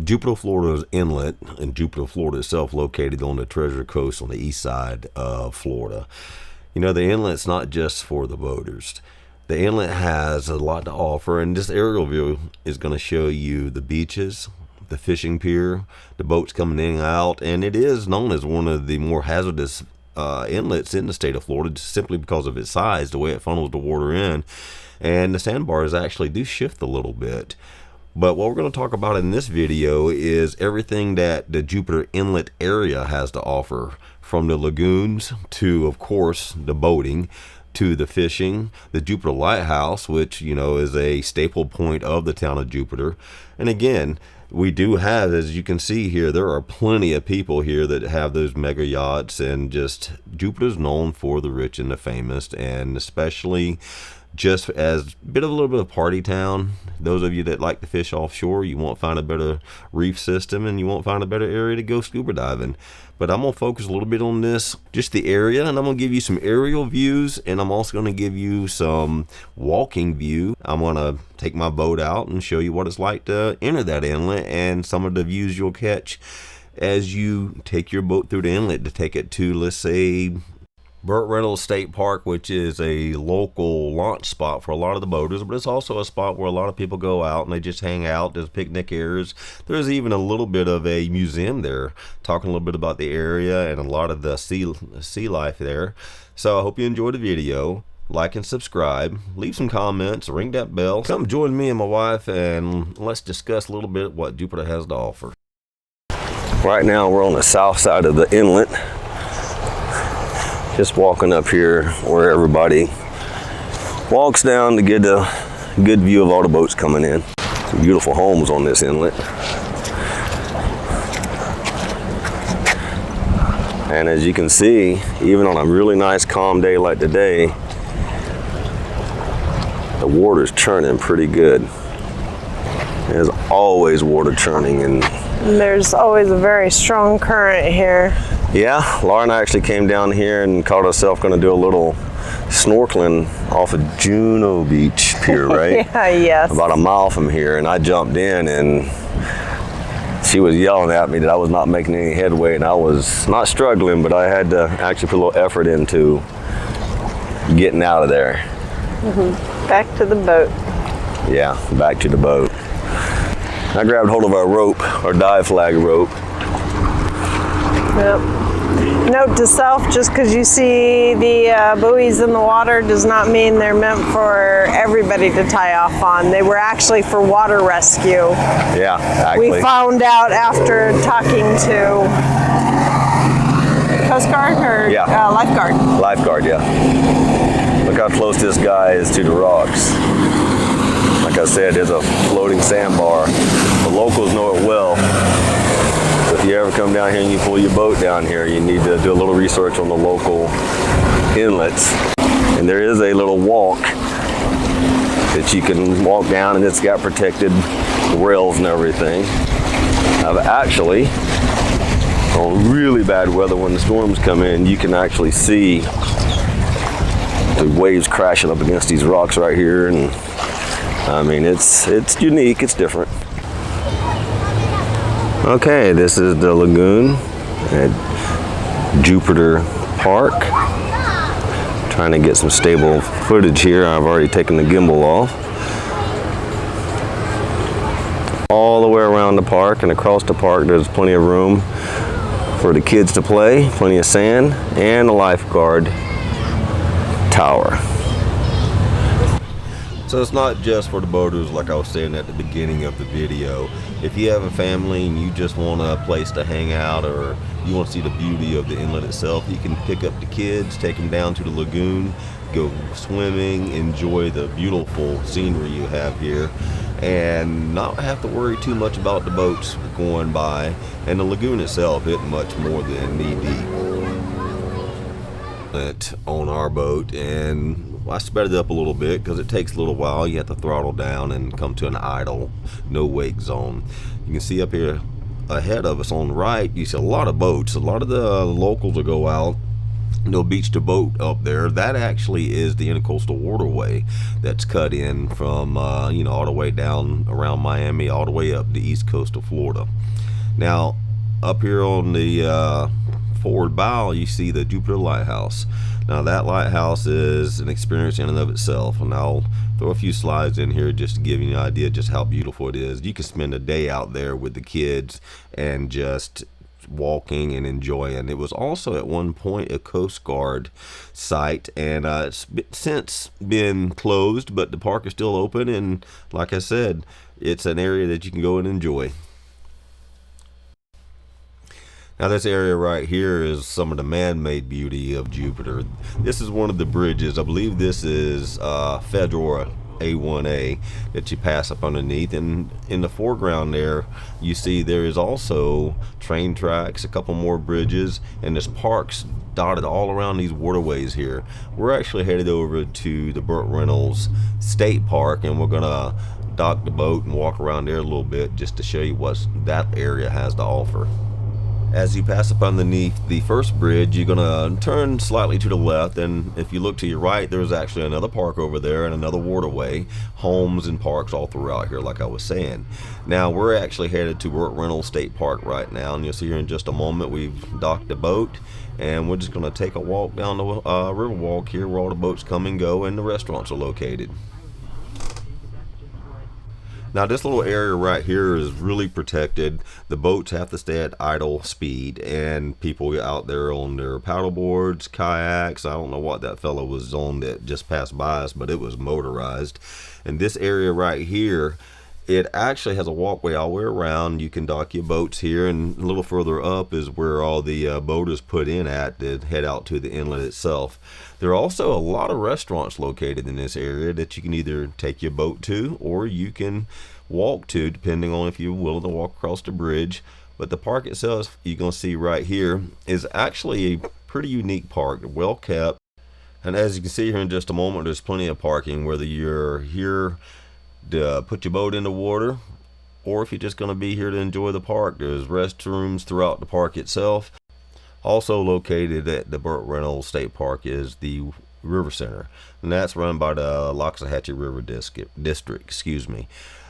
Jupiter, Florida's inlet, and Jupiter, Florida itself, located on the Treasure Coast on the east side of Florida. You know, the inlet's not just for the boaters. The inlet has a lot to offer, and this aerial view is going to show you the beaches, the fishing pier, the boats coming in and out, and it is known as one of the more hazardous inlets in the state of Florida, just simply because of its size, the way it funnels the water in, and the sandbars actually do shift a little bit. But what we're going to talk about in this video is everything that the Jupiter Inlet area has to offer, from the lagoons to, of course, the boating, to the fishing, the Jupiter Lighthouse, which, you know, is a staple point of the town of Jupiter. And again, we do have, as you can see here, there are plenty of people here that have those mega yachts, and just Jupiter's known for the rich and the famous, and especially just as a little bit of party town. Those of you that like to fish offshore, you won't find a better reef system, and you won't find a better area to go scuba diving. But I'm gonna focus a little bit on this, just the area, and I'm gonna give you some aerial views, and I'm also gonna give you some walking view. I'm gonna take my boat out and show you what it's like to enter that inlet, and some of the views you'll catch as you take your boat through the inlet to take it to, let's say, Burt Reynolds State Park, which is a local launch spot for a lot of the boaters, but it's also a spot where a lot of people go out and they just hang out. There's picnic areas. There's even a little bit of a museum there, talking a little bit about the area and a lot of the sea life there. So I hope you enjoyed the video. Like and subscribe, leave some comments, ring that bell. Come join me and my wife, and let's discuss a little bit what Jupiter has to offer. Right now we're on the south side of the inlet, just walking up here where everybody walks down to get a good view of all the boats coming in. Some beautiful homes on this inlet. And as you can see, even on a really nice calm day like today, the water's churning pretty good. There's always water churning, and there's always a very strong current here. Yeah, Laura and I actually came down here and caught ourselves going to do a little snorkeling off of Juno Beach Pier, right? Yeah, yes. About a mile from here, and I jumped in, and she was yelling at me that I was not making any headway, and I was not struggling, but I had to actually put a little effort into getting out of there. Back to the boat. Yeah, back to the boat. I grabbed hold of our rope, our dive flag rope. Yep. Note to self, just because you see the buoys in the water does not mean they're meant for everybody to tie off on. They were actually for water rescue. Yeah, actually. We found out after talking to Coast Guard or lifeguard? Lifeguard, yeah. Look how close this guy is to the rocks. Like I said, there's a floating sandbar. The locals know it well. So if you ever come down here and you pull your boat down here, you need to do a little research on the local inlets. And there is a little walk that you can walk down, and it's got protected rails and everything. I've actually, on really bad weather, when the storms come in, you can actually see the waves crashing up against these rocks right here, and I mean, it's unique, it's different. Okay, this is the lagoon at Jupiter Park. Trying to get some stable footage here. I've already taken the gimbal off. All the way around the park and across the park, there's plenty of room for the kids to play, plenty of sand, and a lifeguard tower. So it's not just for the boaters, like I was saying at the beginning of the video. If you have a family and you just want a place to hang out, or you want to see the beauty of the inlet itself, you can pick up the kids, take them down to the lagoon, go swimming, enjoy the beautiful scenery you have here, and not have to worry too much about the boats going by. And the lagoon itself isn't much more than knee deep on our boat, and I sped it up a little bit because it takes a little while. You have to throttle down and come to an idle, no wake zone. You can see up here ahead of us on the right, you see a lot of boats. A lot of the locals will go out no beach to boat up there. That actually is the intercoastal waterway that's cut in from all the way down around Miami all the way up the east coast of Florida. Now up here on the forward bow you see the Jupiter Lighthouse. Now that lighthouse is an experience in and of itself, and I'll throw a few slides in here just to give you an idea just how beautiful it is. You can spend a day out there with the kids and just walking and enjoying. It was also at one point a Coast Guard site, and it's since been closed, but the park is still open, and like I said, it's an area that you can go and enjoy. Now this area right here is some of the man-made beauty of Jupiter. This is one of the bridges. I believe this is Fedora A1A that you pass up underneath, and in the foreground there you see there is also train tracks, a couple more bridges, and there's parks dotted all around these waterways here. We're actually headed over to the Burt Reynolds State Park, and we're gonna dock the boat and walk around there a little bit just to show you what that area has to offer. As you pass up underneath the first bridge, you're gonna turn slightly to the left, and if you look to your right, there's actually another park over there and another waterway, homes and parks all throughout here, like I was saying. Now we're actually headed to Burt Reynolds State Park right now, and you'll see here in just a moment we've docked the boat, and we're just gonna take a walk down the river walk here where all the boats come and go and the restaurants are located. Now this little area right here is really protected. The boats have to stay at idle speed, and people out there on their paddle boards, kayaks. I don't know what that fellow was on that just passed by us, but it was motorized. And this area right here, it actually has a walkway all the way around. You can dock your boats here, and a little further up is where all the boaters put in at to head out to the inlet itself. There are also a lot of restaurants located in this area that you can either take your boat to or you can walk to, depending on if you're willing to walk across the bridge. But the park itself, you're going to see right here, is actually a pretty unique park, well kept. And as you can see here in just a moment, there's plenty of parking, whether you're here to put your boat in the water or if you're just going to be here to enjoy the park. There's restrooms throughout the park itself. Also located at the Burt Reynolds State Park is the River Center, and that's run by the Loxahatchee River District. Excuse me.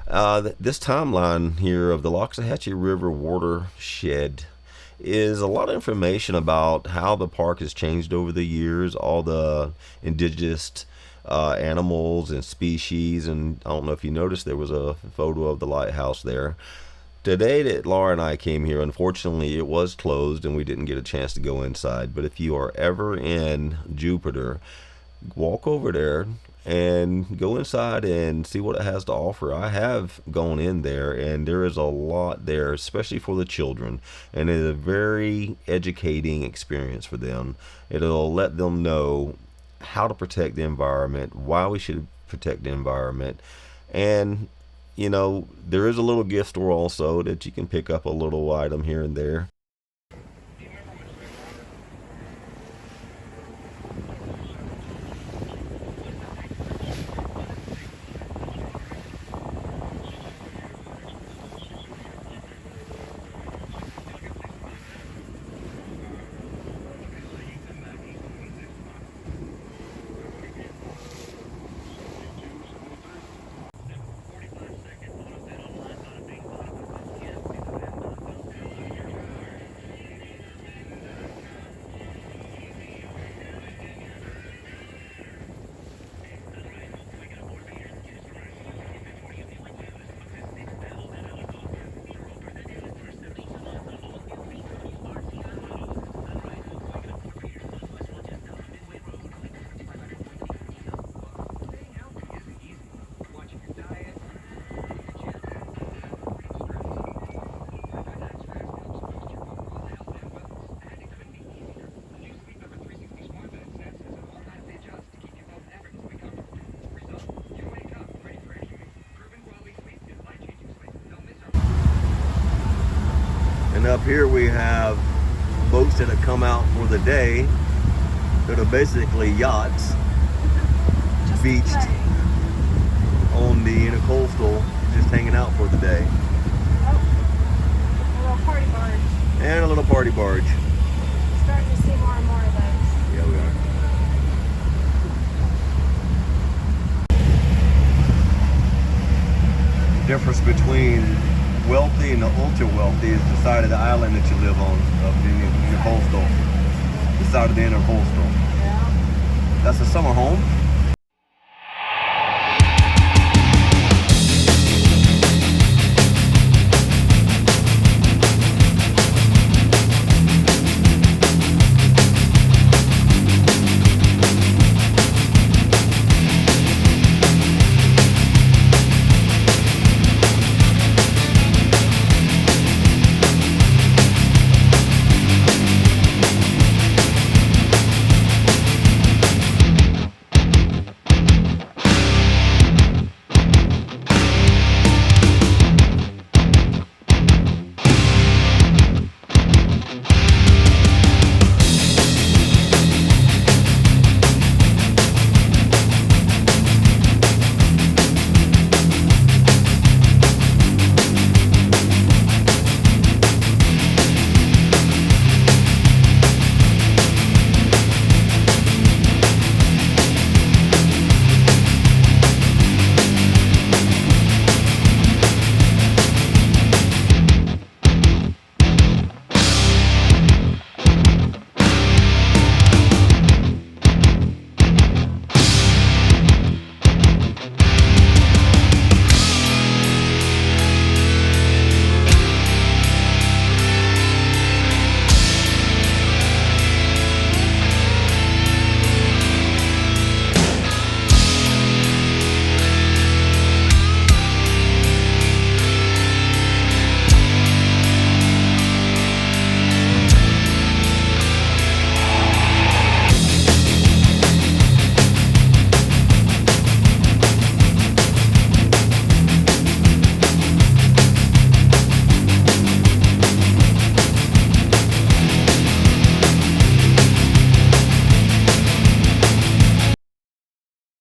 This timeline here of the Loxahatchee River watershed is a lot of information about how the park has changed over the years, all the indigenous animals and species, and I don't know if you noticed there was a photo of the lighthouse there. Today that Laura and I came here, unfortunately it was closed and we didn't get a chance to go inside, but if you are ever in Jupiter, walk over there and go inside and see what it has to offer. I have gone in there and there is a lot there, especially for the children, and it is a very educating experience for them. It'll let them know how to protect the environment, why we should protect the environment, and there is a little gift store also that you can pick up a little item here and there. And up here we have boats that have come out for the day that are basically yachts, beached on the intercoastal, just hanging out for the day. Oh, a little party barge. And a little party barge. Starting to see more and more of those. Yep. difference between wealthy and the ultra wealthy is the side of the island that you live on, of the coastal, the side of the inner coastal. That's a summer home.